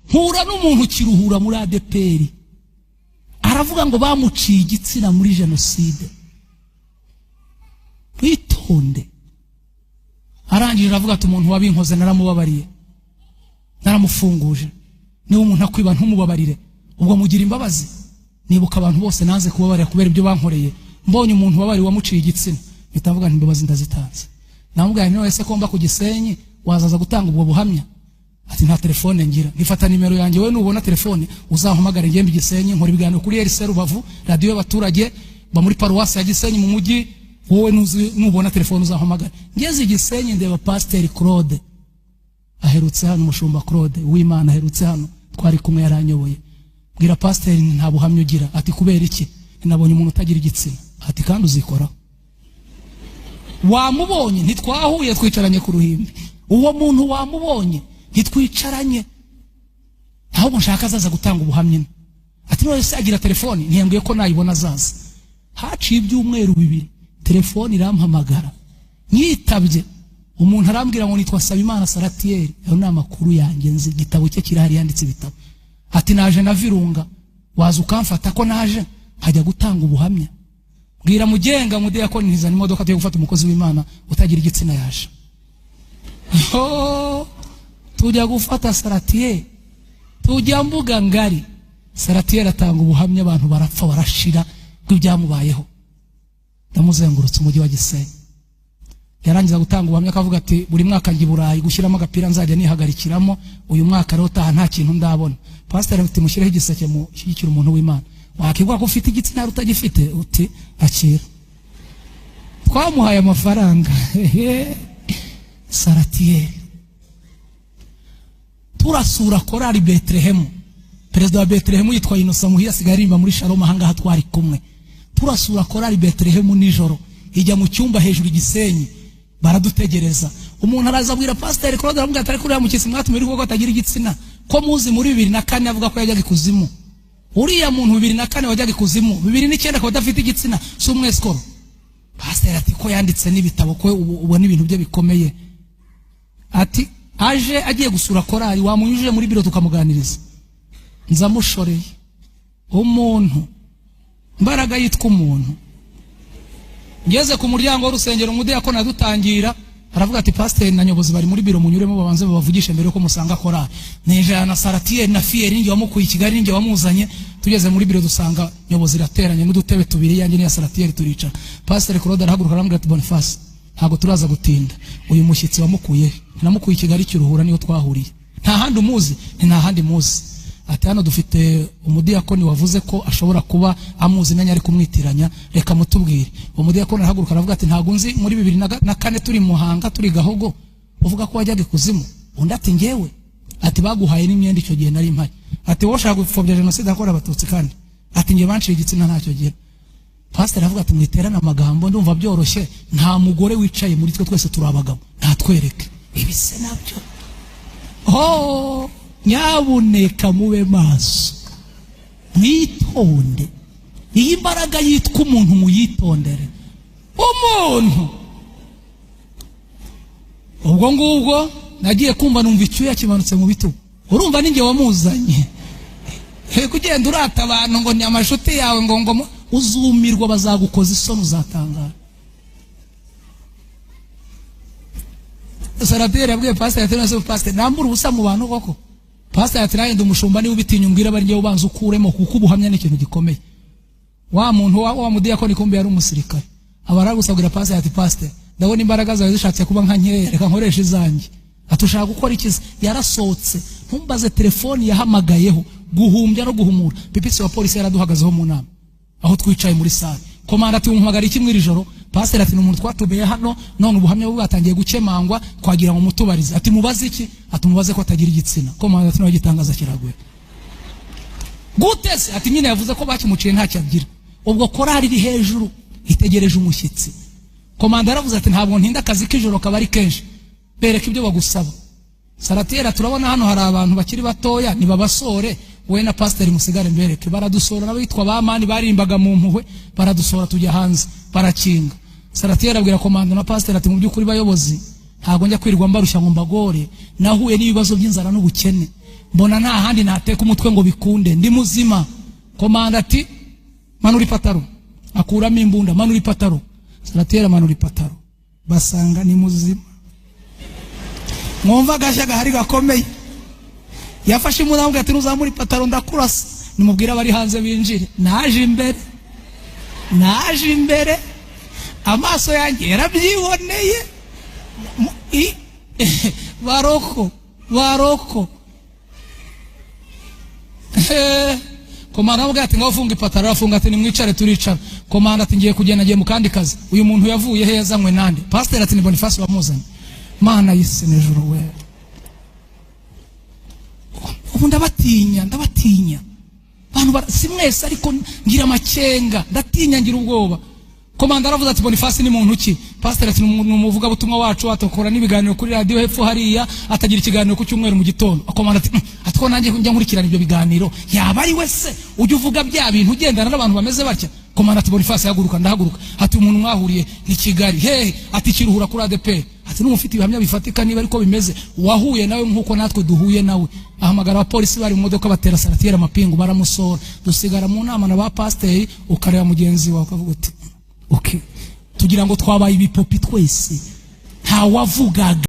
mpura n'umuntu kiruhura muri ADPR aravuga ngo bamuciye igitsina muri jenoside. Witonde. Arangije aravuga ati umuntu wabinkoze naramubabariye, naramufunguje. Niba umuntu akwiba ntumubabarire, ubwo mugira imbabazi. Nibuka abantu bose nanze kubabarira kubera ibyo bankoreye. Mbonye umuntu wabari wamuciye igitsina, bitavuga nti imbabazi ndazitanze. Namubwira nti wese ko mba ku Gisenyi wazaza gutanga ubwo buhamya. Ati nta telefone ngira. Nifata nimero yanjye, we nubona telefone uzampamagare ngembe Gisenyi, nkora ibiganiro kuri RC Rubavu, radio y'abaturage ba muri paruwasi ya Gisenyi mu mujyi. Wowe nubona telefone uzampamagare. Ngeze Gisenyi ndeba Pasteur Claude aherutse hano, umushumba Claude w'Imana aherutse hano, twari kumwe yaranyoboye. Bwira Pasteur nta buhamya ugira. Ati kubera iki? Nabonye umuntu utagira igitsina. Ati kandi uzikora. Wamubonye ntitwahuye twicaranye ku ruhimbi. Uwo muntu wamubonye ntitwicaranye, ahubwo nshaka azaza gutanga ubuhamya. Ati no wese agira telefone, ntiyambwiye ko nayibona azaza. Haciye ibyumweru 2 telefone irampamagara, nyitabye. Umuntu arambwira ngo nitwa Sabimana Salatiel, ayo ni amakuru yanjye nzi, igitabo cye kirahari yanditse ibitabo. Ati naje na Virunga, waza ukamfata ko naje hajya gutanga ubuhamya. Bwira mugenga mudiyakoni ntizana imodoka tuye gufata umukozi w'Imana utagira igitsina yaje. Tujya gufata Salatiel, tujya Mbuga Ngari. Salatiel atanga ubuhamya, abantu barapfa barashira bw'ibyamubayeho. Ndamuzengurutse umujyi wa Gisenyi. Yarangiza gutanga ubuhamya akavuga ati buri mwaka ngi Burayi gushyiramo agapira nzajya nihagarikiramo, uyu mwaka rero taha nta kintu ndabona. Pastor ati mushireho igiseke mu shyigikira umuntu w'Imana. Wakigwa ko ufite igitsina utagifite, uti akira. Twamuhaye amafaranga. Salatiel. Turasura korali Bethlehem. Perezida wa Bethlehem yitwa Innocent Muhiya asigarimba muri Shalom ahangaha twari kumwe. Turasura korali Bethlehem nijoro, ijya mu cyumba hejuru Igisenyi, baradutegereza. Umuntu araza abwira Pastor Claude aramubwira atari kuri yamukisi mwatumira ko atagira igitsina, ko muzi muri 2004 avuga ko yajyaga ikuzimu. Uriya muntu 2004 wajyaga ikuzimu, 2009 ko adafite igitsina, si umweskoro. Pastor ati ko yanditse n'ibitabo ko ubona ibintu bye bikomeye. Ati aje agiye gusura korali, wamunyujije muri biro tukamuganiriza. Nzamushoreye umuntu mbaraga yitwa umuntu. Ngeze ku muryango w'urusengero umudiyakoni adutangira, aravuga ati Pasteur na nyobozi bari muri biro munyuremo babanze babavugishe mbere ko musanga korali. Nije na Salatiel na Fier nge wamukuye Kigali nge wamuzanye. Tugeze muri biro dusanga nyobozi irateranye n'udutebe tubiri, yanjye ni ya Salatiel turicara. Pasteur Claude arahaguruka aramubwira ati Boniface, ntago turaza gutinda, uyu mushyitsi wamukuye namukuye Kigali Kiruhura niyo twahuriye, nta handi umuzi, nta handi muzi. Ati hano dufite umudiyakoni wavuze ko ashobora kuba amuzi nanya ari kumwitiranya, reka mutubwire. Umudiyakoni arahaguruka aravuga ati ntago nzi muri 2004 turi Muhanga turi Gahogo uvuga ko wajyaga ikuzimu. Undi ati ngewe, ati baguhaye n'imyenda icyo gihe nari mpaye. Ati woshaka gupfobya jenoside akora abatutsi kandi. Ati nge banciye igitsina ntacyo gihe. Pastor aravuga ati mwiterana amagambo ndumva byoroshye, nta mugore wicaye muri twe twese turi abagabo, ntatwereke ibise nabyo. Nyabuneka mube maso, mwitonde. Iyi mbaraga yitwa umuntu muyitondere. Umuntu ubwo ngubwo nagiye kumva numva icyuya kimanutse mu bitugu. Urumva ninge wamuzanye. Kugenda urata abantu ngo ni amashuti yawe ngo uzumirwa, bazagukoza isoni uzatangara. Salatiel yabwiye Pastor ati nase Pastor nambura ubusa mu bantu koko. Pastor ati naye ndumushumba ni ubitinyumbwira bari ngiye ubanza ukuremo kuko ubuhamya n'ikintu gikomeye. Wa muntu wa mudiyakoni kumbe yari umusirikare. Abaragusabwira Pastor ati Pastor ndabona imbaraga zawe zishatse kuba nka nkeya, reka nkoresha izanjye. Atushaka gukora ikiza, yarasohotse. Ntumbaze telefoni yahamagayeho guhumbya no guhumura. Pipisi wa polisi yaraduhagazeho mu nama aho twicaye muri sale. Komanda ati umuhamagara iki mwiri joro? Pastor ati n'umuntu twatubiye hano none ubuhamya bwo batangiye gukemangwa kwagira ngo mutubarize. Ati mubaze iki? Ati mubaze ko atagira igitsina. Komanda ati no gitangaza kiraguye. Gutese ati nyine yavuze ko bakimuciye ntacyo agira. Ubwo korali iri hejuru itegereje umushyitsi. Komanda aravuze ati ntabwo ntinda akazi k'ijoro kabari kenshi, bereka ibyo bagusaba. Salatiel turabona hano hari abantu bakiri batoya, ni babasore, we na Pastor musigare mbereke. Baradusora n'abitwa bamani barimbaga mu mpuhwe, baradusora tujya hanze barakinga. Salatiel abwira komanda na Pastor ati mu by'ukuri bayobozi ntago njya kwirirwa mbarushya ngo mbagore, nahuye n'ibibazo by'inzara n'ubukene, mbona nta handi nateka umutwe ngo bikunde, ndi muzima. Komanda ati manura ipataro, akuramo imbunda, manura ipataro. Saratera manura ipataro, basanga ni muzima. Mwumva gashya gahari gakomeye. Yafashe imbunda ati nuzamura ipataro ndakurasa. Nimubwira bari hanze binjire. Naje imbere amaso yanjye yarabyiboneye. baroko komanda avuga ati ngaho funga ipataro, arafunga ati nimwicare turicara. Komanda ati ngiye kugenda, ngiye mu kandi kazi. Uyu muntu yavuye he, yazanywe nande? Pastor ati ni Boniface wamuzanye. Mana yise n'ijuru we. Ubu ndabatinya bantu si mwese ariko ngira amakenga, ndatinya ngira ubwoba. Komanda aravuze ati Boniface ni muntu ki? Pastor ati numuvuga butumwa wacu, atokora n'ibiganiro kuri radio hepfo hariya, atagira ikiganiro ku cyumweru mu gitondo. Komanda ati atwo nanjye njya nkurikirana ibyo biganiro, yaba ari wese ujye uvuga bya bintu ugendana n'abantu bameze batya. Komanda ati Boniface yaguruka, ndahaguruka. Ati umuntu mwahuriye ni Kigali, he ati kiruhura kuri ADP. Ati n'umufite ibihamya bifatika niba ariko bimeze, wahuye nawe nkuko natwe duhuye nawe. Ahamagara abapolisi bari mu modoka, batera Saratiyeri amapingu, baramusora. Dusigara mu nama na ba pastor, ukareba mugenzi wawe ukavuga uti okay, tugira ngo twabaye ibipopi twese, nta wavugaga.